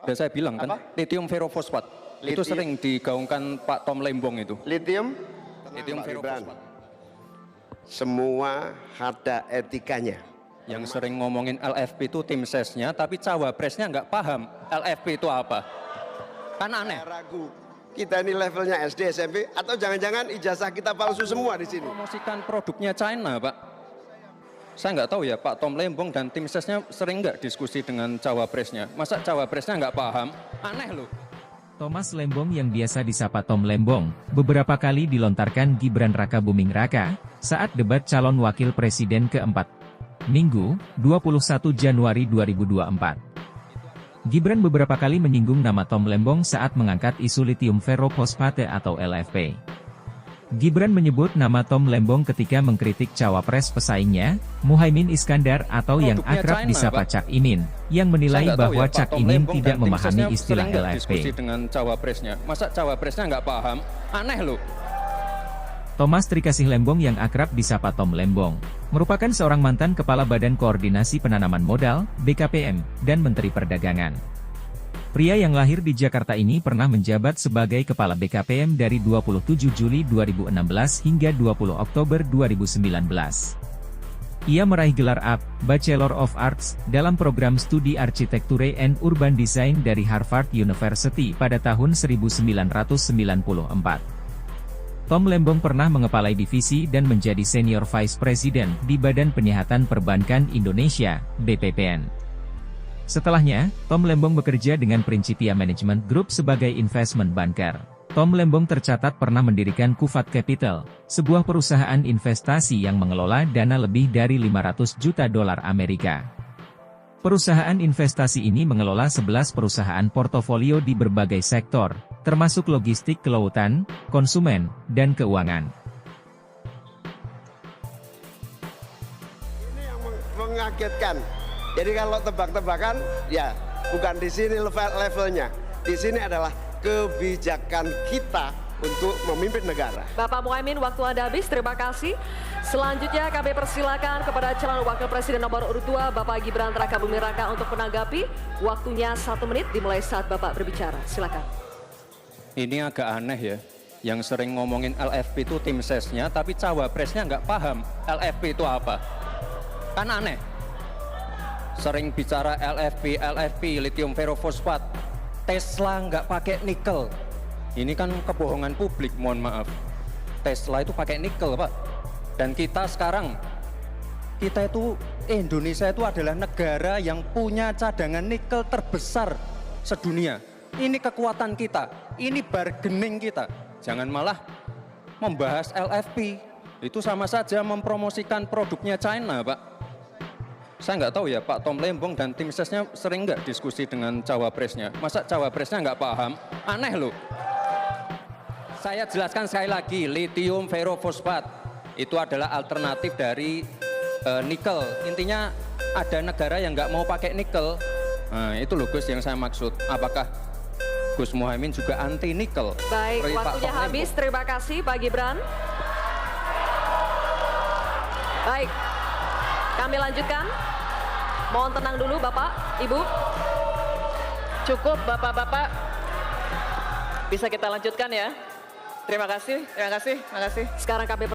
Sudah saya bilang kan, lithium ferrofosfat. Itu sering digaungkan Pak Tom Lembong itu. Lithium Ferrofosfat. Semua ada etikanya. Yang sering ngomongin LFP itu tim sesnya, tapi cawapresnya nggak paham LFP itu apa. Kan aneh. Ragu. Kita ini levelnya SD, SMP, atau jangan-jangan ijazah kita palsu semua di sini. Promosikan produknya China, Pak. Saya nggak tahu ya, Pak Tom Lembong dan tim sesnya sering nggak diskusi dengan cawapresnya. Masa cawapresnya nggak paham? Aneh loh. Thomas Lembong yang biasa disapa Tom Lembong, beberapa kali dilontarkan Gibran Rakabuming Raka, saat debat calon wakil presiden keempat. Minggu, 21 Januari 2024. Gibran beberapa kali menyinggung nama Tom Lembong saat mengangkat isu lithium ferrofosfate atau LFP. Gibran menyebut nama Tom Lembong ketika mengkritik cawapres pesaingnya, Muhaimin Iskandar atau yang akrab disapa Cak Imin, yang menilai bahwa Cak Imin tidak memahami istilah LFP. Dengan cawapresnya, masa cawapresnya nggak paham? Aneh loh. Thomas Trikasih Lembong yang akrab disapa Tom Lembong, merupakan seorang mantan Kepala Badan Koordinasi Penanaman Modal, BKPM, dan Menteri Perdagangan. Pria yang lahir di Jakarta ini pernah menjabat sebagai Kepala BKPM dari 27 Juli 2016 hingga 20 Oktober 2019. Ia meraih gelar A, Bachelor of Arts, dalam program studi Arsitekture and Urban Design dari Harvard University pada tahun 1994. Tom Lembong pernah mengepalai divisi dan menjadi Senior Vice President di Badan Penyihatan Perbankan Indonesia, BPPN. Setelahnya, Tom Lembong bekerja dengan Principia Management Group sebagai investment banker. Tom Lembong tercatat pernah mendirikan Kufat Capital, sebuah perusahaan investasi yang mengelola dana lebih dari 500 juta dolar Amerika. Perusahaan investasi ini mengelola 11 perusahaan portofolio di berbagai sektor, termasuk logistik kelautan, konsumen, dan keuangan. Ini yang mengagetkan. Jadi kalau tebak-tebakan, ya bukan di sini levelnya. Di sini adalah kebijakan kita untuk memimpin negara. Bapak Muhaimin, waktu Anda habis. Terima kasih. Selanjutnya kami persilakan kepada calon wakil presiden nomor urut 2, Bapak Gibran Rakabuming Raka untuk menanggapi. Waktunya 1 menit dimulai saat Bapak berbicara. Silakan. Ini agak aneh ya. Yang sering ngomongin LFP itu tim sesnya, tapi cawapresnya nggak paham LFP itu apa. Kan aneh. Sering bicara LFP, lithium ferrofosfat. Tesla nggak pakai nikel. Ini kan kebohongan publik, mohon maaf. Tesla itu pakai nikel, Pak. Dan kita sekarang, Indonesia itu adalah negara yang punya cadangan nikel terbesar sedunia. Ini kekuatan kita, ini bargaining kita. Jangan malah membahas LFP. Itu sama saja mempromosikan produknya China, Pak. Saya nggak tahu ya, Pak Tom Lembong dan tim sesnya sering nggak diskusi dengan cawapresnya. Masa cawapresnya nggak paham? Aneh loh. Saya jelaskan sekali lagi, lithium ferrofosfat itu adalah alternatif dari nikel. Intinya ada negara yang nggak mau pakai nikel. Nah, itu loh Gus yang saya maksud. Apakah Gus Muhaimin juga anti nikel? Baik, waktunya habis. Terima kasih Pak Gibran. Baik, kami lanjutkan. Mohon tenang dulu Bapak, Ibu. Cukup Bapak-Bapak. Bisa kita lanjutkan ya. Terima kasih, terima kasih, terima kasih. Sekarang kami